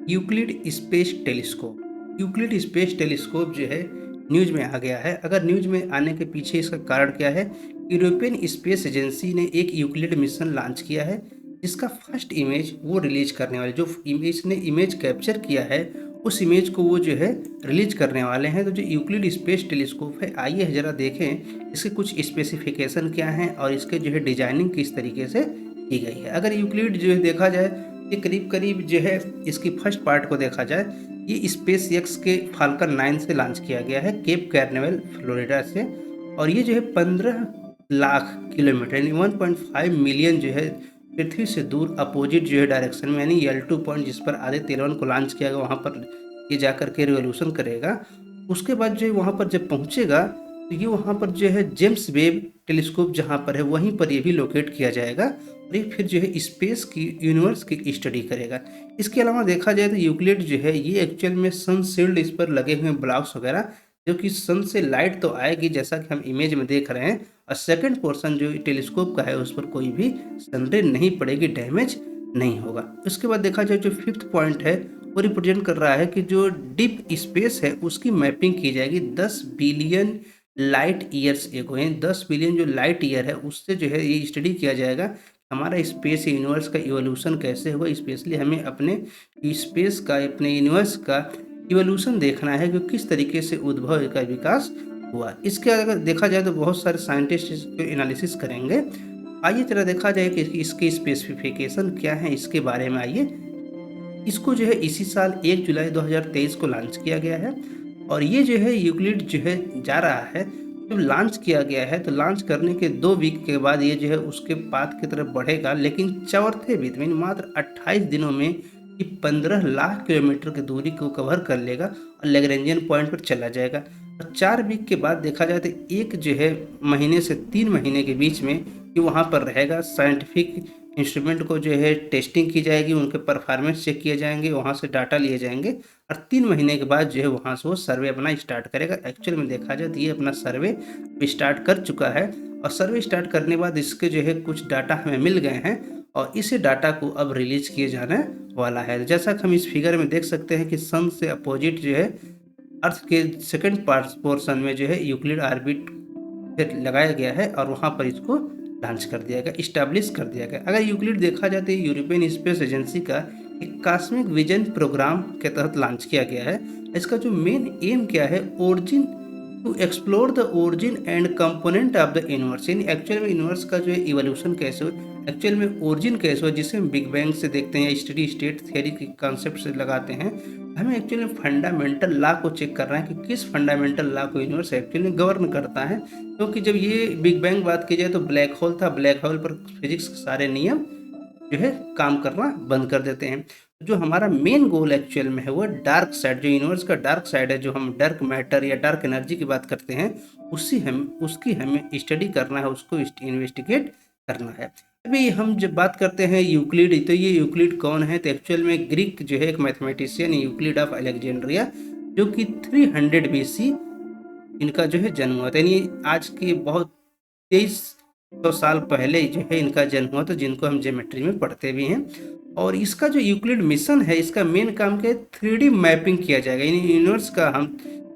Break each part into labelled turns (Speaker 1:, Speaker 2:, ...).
Speaker 1: Euclid space telescope. Euclid space telescope जो है news में आ गया है। अगर न्यूज में आने के पीछे इसका कारण क्या है? यूरोपियन स्पेस एजेंसी ने एक यूक्लिड मिशन लॉन्च किया है, जिसका फर्स्ट इमेज वो रिलीज करने वाले, जो इमेज ने इमेज कैप्चर किया है उस इमेज को वो जो है रिलीज करने वाले हैं। तो जो यूक्लिड स्पेस टेलीस्कोप है, आइए जरा देखें इसके कुछ स्पेसिफिकेशन क्या हैं और इसके जो है डिजाइनिंग किस तरीके से की गई है। अगर यूक्लिड जो है देखा जाए, ये करीब करीब जो है इसकी फर्स्ट पार्ट को देखा जाए, ये स्पेस एक्स के फाल्कन 9 से लॉन्च किया गया है केप कैर्नेवल फ्लोरिडा से। और ये जो है 15 लाख किलोमीटर यानी 1.5 मिलियन जो है पृथ्वी से दूर अपोजिट जो है डायरेक्शन में, यानी L2 पॉइंट जिस पर आदित्य 11 को लॉन्च किया गया, वहाँ पर ये जाकर के रिवोल्यूशन करेगा। उसके बाद जो है वहाँ पर जब पहुँचेगा तो ये वहाँ पर जो है जेम्स वेब टेलीस्कोप जहाँ पर है वहीं पर ये भी लोकेट किया जाएगा और ये फिर जो है स्पेस की यूनिवर्स की स्टडी करेगा। इसके अलावा देखा जाए तो यूक्लिड जो है ये एक्चुअल में सन शील्ड इस पर लगे हुए ब्लॉक्स वगैरह, जो कि सन से लाइट तो आएगी जैसा कि हम इमेज में देख रहे हैं, और सेकंड पोर्शन जो टेलीस्कोप का है उस पर कोई भी सनरे नहीं पड़ेगी, डैमेज नहीं होगा। उसके बाद देखा जाए जो फिफ्थ पॉइंट है वो रिप्रेजेंट कर रहा है कि जो डीप स्पेस है उसकी मैपिंग की जाएगी 10 बिलियन लाइट ईयर्स एगो, यानी 10 बिलियन जो लाइट ईयर है उससे जो है ये स्टडी किया जाएगा हमारा स्पेस यूनिवर्स का इवोल्यूशन कैसे हुआ। स्पेशली हमें अपने स्पेस का, अपने यूनिवर्स का इवोल्यूशन देखना है कि किस तरीके से उद्भव का विकास हुआ। इसके अगर देखा जाए तो बहुत सारे साइंटिस्ट इसको एनालिसिस करेंगे। आइए जरा देखा जाए कि इसके स्पेसिफिकेशन क्या है, इसके बारे में आइए। इसको जो है इसी साल 1 जुलाई 2023 को लॉन्च किया गया है और ये जो है यूक्लिड जो है जा रहा है, जब लॉन्च किया गया है तो लॉन्च करने के 2 वीक के बाद ये जो है उसके पाथ की तरफ बढ़ेगा, लेकिन चौथे वीक में मात्र 28 दिनों में ये 15 लाख किलोमीटर की दूरी को कवर कर लेगा और लैग्रेंजियन पॉइंट पर चला जाएगा। और 4 वीक के बाद देखा जाए तो एक जो है महीने से 3 महीने के बीच में ये वहाँ पर रहेगा। साइंटिफिक इंस्ट्रूमेंट को जो है टेस्टिंग की जाएगी, उनके परफॉर्मेंस चेक किए जाएंगे, वहाँ से डाटा लिए जाएंगे और 3 महीने के बाद जो है वहाँ से वो सर्वे अपना स्टार्ट करेगा। एक्चुअल में देखा जाए तो ये अपना सर्वे स्टार्ट कर चुका है और सर्वे स्टार्ट करने के बाद इसके जो है कुछ डाटा हमें मिल गए हैं और इसी डाटा को अब रिलीज किए जाने वाला है। जैसा कि हम इस फिगर में देख सकते हैं कि सन से अपोजिट जो है अर्थ के सेकंड पोर्शन में जो है यूक्लिड ऑर्बिट लगाया गया है और वहाँ पर इसको लॉन्च कर दिया गया, इस्टेब्लिश कर दिया गया। अगर यूक्लिड देखा जाए तो यूरोपियन स्पेस एजेंसी का एक कॉस्मिक विजन प्रोग्राम के तहत लॉन्च किया गया है। इसका जो मेन एम क्या है, origin to explore the origin and component of the universe, यानी एक्चुअल में यूनिवर्स का जो है इवोल्यूशन कैसे हो, एक्चुअल में ओरिजिन कैसे हो, जिसे हम बिग बैंग से देखते हैं या स्टडी स्टेट थियरी के कॉन्सेप्ट से लगाते हैं। हमें एक्चुअली फंडामेंटल लॉ को चेक कर रहे हैं कि किस फंडामेंटल लॉ को यूनिवर्स एक्चुअली गवर्न करता है। क्योंकि जब ये बिग बैंग बात की जाए तो ब्लैक होल था, ब्लैक होल पर फिजिक्स के सारे नियम जो है काम करना बंद कर देते हैं। जो हमारा मेन गोल एक्चुअल में है वो डार्क साइड, जो यूनिवर्स का डार्क साइड है, जो हम डार्क मैटर या डार्क एनर्जी की बात करते हैं, उसकी हमें स्टडी करना है, उसको इन्वेस्टिगेट करना है। अभी हम जब बात करते हैं यूक्लिड, तो ये यूक्लिड कौन है? तो एक्चुअल में ग्रीक जो है एक मैथमेटिशियन यूक्लिड ऑफ अलेक्जेंड्रिया, जो कि 300 BC इनका जो है जन्म हुआ था, यानी आज के बहुत 2300 साल पहले जो है इनका जन्म हुआ था, जिनको हम ज्योमेट्री में पढ़ते भी हैं। और इसका जो यूक्लिड मिशन है, इसका मेन काम क्या है, 3D मैपिंग किया जाएगा, यानी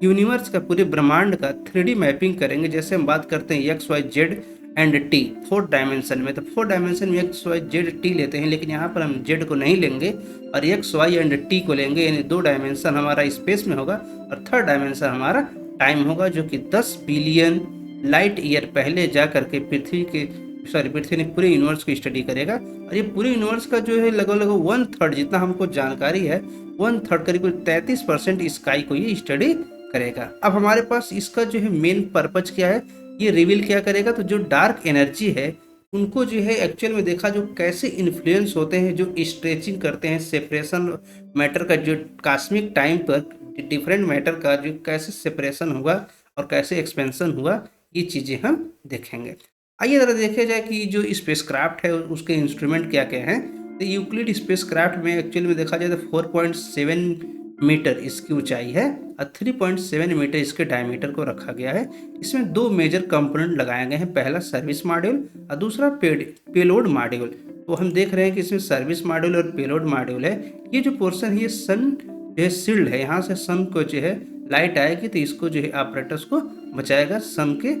Speaker 1: यूनिवर्स का पूरे ब्रह्मांड का 3D मैपिंग करेंगे। जैसे हम बात करते हैं x y z and t 4 dimension में, तो 4 डायमेंशन में एक्स वाई जेड टी लेते हैं, लेकिन यहाँ पर हम जेड को नहीं लेंगे और एक्स वाई एंड टी को लेंगे, यानी 2 डायमेंशन हमारा स्पेस में होगा और 3rd डायमेंशन हमारा टाइम होगा, जो कि 10 बिलियन लाइट ईयर पहले जा करके पृथ्वी ने पूरे यूनिवर्स को स्टडी करेगा। और ये पूरे यूनिवर्स का जो है लगभग 1/3 जितना हमको जानकारी है, 1/3 करीब 33% स्काई को ये स्टडी करेगा। अब हमारे पास इसका जो है मेन पर्पज क्या है, ये रिवील क्या करेगा, तो जो डार्क एनर्जी है उनको जो है एक्चुअल में देखा जो कैसे इन्फ्लुएंस होते हैं, जो स्ट्रेचिंग करते हैं, सेपरेशन मैटर का जो कॉस्मिक टाइम पर डिफरेंट मैटर का जो कैसे सेपरेशन हुआ और कैसे एक्सपेंशन हुआ, ये चीज़ें हम देखेंगे। आइए ज़रा देखा जाए कि जो स्पेसक्राफ्ट है उसके इंस्ट्रूमेंट क्या क्या हैं। तो यूक्लिड स्पेसक्राफ्ट में एक्चुअली में देखा जाए तो 4.7 मीटर इसकी ऊंचाई है और 3.7 मीटर इसके डायमीटर को रखा गया है। इसमें 2 मेजर कंपोनेंट लगाए गए हैं, पहला सर्विस मॉड्यूल और दूसरा पेलोड मॉड्यूल। तो हम देख रहे हैं कि इसमें सर्विस मॉड्यूल और पेलोड मॉड्यूल है। ये जो पोर्शन है ये सन जो है शील्ड है, यहाँ से सन को जो है लाइट आएगी तो इसको जो है ऑपरेटर्स को बचाएगा, सन के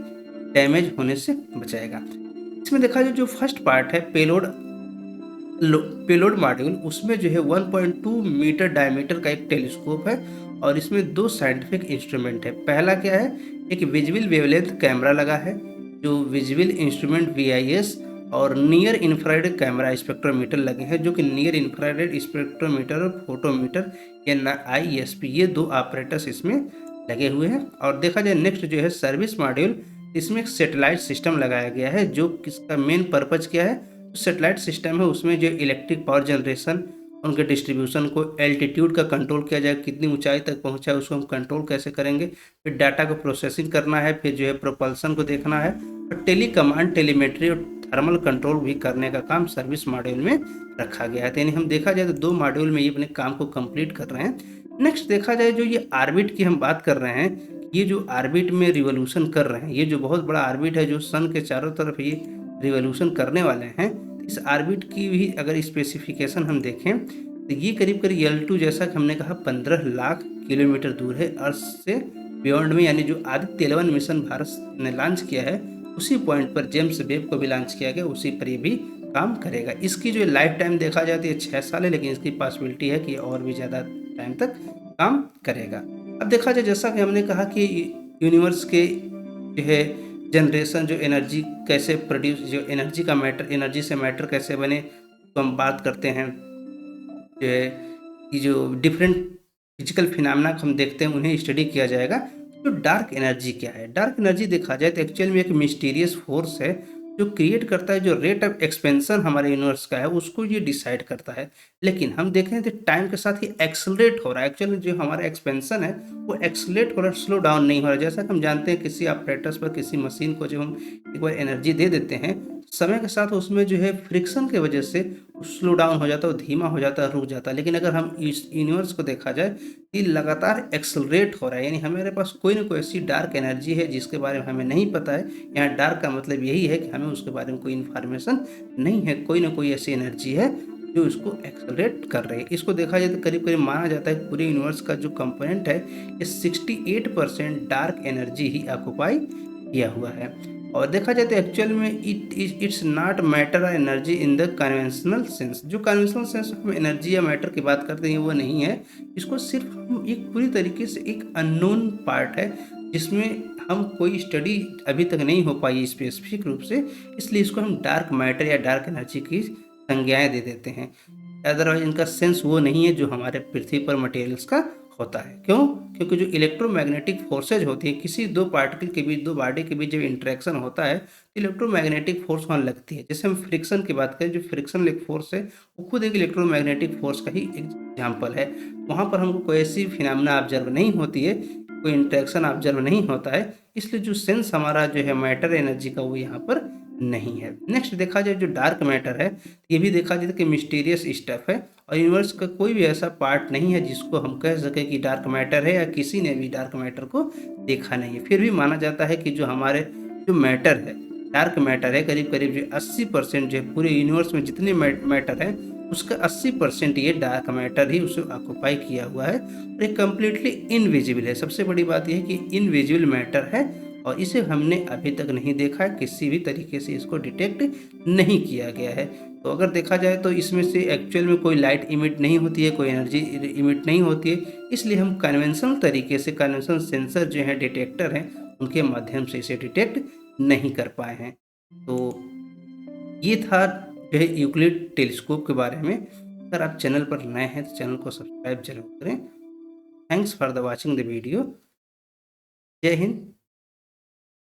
Speaker 1: डैमेज होने से बचाएगा। इसमें देखा जाए जो फर्स्ट पार्ट है पेलोड मॉड्यूल, उसमें जो है 1.2 मीटर डायमीटर का एक टेलीस्कोप है और इसमें दो साइंटिफिक इंस्ट्रूमेंट है। पहला क्या है, एक विजिबल वेवलेंथ कैमरा लगा है जो विजिबल इंस्ट्रूमेंट VIS, और नियर इंफ्रारेड कैमरा स्पेक्ट्रोमीटर लगे हैं जो कि नियर इंफ्रारेड स्पेक्ट्रोमीटर और फोटोमीटर या ISP, ये दो ऑपरेटर्स इसमें लगे हुए हैं। और देखा जाए नेक्स्ट जो है सर्विस मॉड्यूल, इसमें एक सेटेलाइट सिस्टम लगाया गया है जो किसका मेन पर्पज क्या है, सेटेलाइट सिस्टम है उसमें जो इलेक्ट्रिक पावर जनरेशन, उनके डिस्ट्रीब्यूशन को, एल्टीट्यूड का कंट्रोल किया जाए, कितनी ऊंचाई तक पहुंचा है उसको हम कंट्रोल कैसे करेंगे, फिर डाटा को प्रोसेसिंग करना है, फिर जो है प्रोपल्सन को देखना है, और टेली कमांड, टेलीमेट्री और थर्मल कंट्रोल भी करने का काम सर्विस मॉड्यूल में रखा गया है। तो यानी हम देखा जाए तो दो मॉड्यूल में ये अपने काम को कंप्लीट कर रहे हैं। नेक्स्ट देखा जाए जो ये ऑर्बिट की हम बात कर रहे हैं, ये जो ऑर्बिट में रिवोल्यूशन कर रहे हैं, ये जो बहुत बड़ा ऑर्बिट है जो सन के चारों तरफ ये रिवोल्यूशन करने वाले हैं, इस ऑर्बिट की भी अगर स्पेसिफिकेशन हम देखें तो ये करीब करीब L2 जैसा कि हमने कहा 15 लाख किलोमीटर दूर है अर्थ से बियॉन्ड में, यानी जो आदित्य 11 मिशन भारत ने लॉन्च किया है उसी पॉइंट पर जेम्स वेब को भी लॉन्च किया गया, उसी पर ये भी काम करेगा। इसकी जो लाइफ टाइम देखा जाए तो ये 6 साल है, लेकिन इसकी पॉसिबिलिटी है कि और भी ज़्यादा टाइम तक काम करेगा। अब देखा जाए जैसा कि हमने कहा कि यूनिवर्स के जो है जनरेशन, जो एनर्जी कैसे प्रोड्यूस, जो एनर्जी का मैटर, एनर्जी से मैटर कैसे बने, तो हम बात करते हैं जो है कि जो डिफरेंट फिजिकल फिनोमेना हम देखते हैं उन्हें स्टडी किया जाएगा। तो डार्क एनर्जी क्या है, डार्क एनर्जी देखा जाए तो एक्चुअल में एक मिस्टीरियस फोर्स है जो क्रिएट करता है, जो रेट ऑफ एक्सपेंशन हमारे यूनिवर्स का है उसको ये डिसाइड करता है। लेकिन हम देखें तो टाइम के साथ ये एक्सेलरेट हो रहा है, एक्चुअली जो हमारा एक्सपेंशन है वो एक्सेलरेट हो रहा है, स्लो डाउन नहीं हो रहा है। जैसा कि हम जानते हैं किसी ऑपरेटर्स पर, किसी मशीन को जब हम एक बार एनर्जी दे देते हैं, समय के साथ उसमें जो है फ्रिक्शन की वजह से स्लो डाउन हो जाता है, धीमा हो जाता है, रुक जाता है। लेकिन अगर हम इस यूनिवर्स को देखा जाए ये लगातार एक्सेलरेट हो रहा है, यानी हमारे पास कोई ना कोई ऐसी डार्क एनर्जी है जिसके बारे में हमें नहीं पता है। यहाँ डार्क का मतलब यही है कि हमें उसके बारे में कोई इन्फॉर्मेशन नहीं है, कोई ना कोई ऐसी एनर्जी है जो इसको एक्सेलरेट कर रही है। इसको देखा जाए तो करीब करीब माना जाता है पूरे यूनिवर्स का जो कंपोनेंट है ये 68% डार्क एनर्जी ही ऑक्युपाई किया हुआ है। और देखा जाए तो एक्चुअल में इट्स नॉट मैटर और energy in the conventional sense, जो कन्वेंशनल सेंस हम एनर्जी या मैटर की बात करते हैं वो नहीं है। इसको सिर्फ हम एक पूरी तरीके से एक अननोन पार्ट है जिसमें हम कोई स्टडी अभी तक नहीं हो पाई स्पेसिफिक रूप से, इसलिए इसको हम डार्क मैटर या डार्क एनर्जी की संज्ञाएं दे देते हैं। अदरवाइज इनका सेंस वो नहीं है जो हमारे पृथ्वी पर मटेरियल्स का होता है। क्यों? क्योंकि जो इलेक्ट्रोमैग्नेटिक फोर्सेज होती है, किसी दो पार्टिकल के बीच, दो बॉडी के बीच जब इंटरेक्शन होता है तो इलेक्ट्रोमैग्नेटिक फोर्स वहाँ लगती है। जैसे हम फ्रिक्शन की बात करें, जो फ्रिक्शन एक फोर्स है वो खुद एक इलेक्ट्रोमैग्नेटिक फोर्स का ही एग्जाम्पल है। वहाँ पर हमको कोई ऐसी फिनोमेना ऑब्जर्व नहीं होती है, कोई इंटरेक्शन ऑब्जर्व नहीं होता है, इसलिए जो सेंस हमारा जो है मैटर एनर्जी का वो यहाँ पर नहीं है। नेक्स्ट देखा जाए जो डार्क मैटर है, ये भी देखा जाए कि मिस्टीरियस स्टफ है और यूनिवर्स का कोई भी ऐसा पार्ट नहीं है जिसको हम कह सके कि डार्क मैटर है, या किसी ने भी डार्क मैटर को देखा नहीं है। फिर भी माना जाता है कि जो हमारे जो मैटर है, डार्क मैटर है, करीब करीब जो 80% जो है पूरे यूनिवर्स में जितने मैटर है उसका 80% ये डार्क मैटर ही उसे ऑक्युपाई किया हुआ है और ये कम्प्लीटली इनविजिबल है। सबसे बड़ी बात यह है कि इनविजिबल मैटर है और इसे हमने अभी तक नहीं देखा है, किसी भी तरीके से इसको डिटेक्ट नहीं किया गया है। तो अगर देखा जाए तो इसमें से एक्चुअल में कोई लाइट इमिट नहीं होती है, कोई एनर्जी इमिट नहीं होती है, इसलिए हम कन्वेंशनल तरीके से, कन्वेंशनल सेंसर जो है, डिटेक्टर हैं, उनके माध्यम से इसे डिटेक्ट नहीं कर पाए हैं। तो ये था जो है यूक्लिड टेलीस्कोप के बारे में। अगर आप चैनल पर नए हैं तो चैनल को सब्सक्राइब जरूर करें। Thanks for the watching the video. जय हिंद।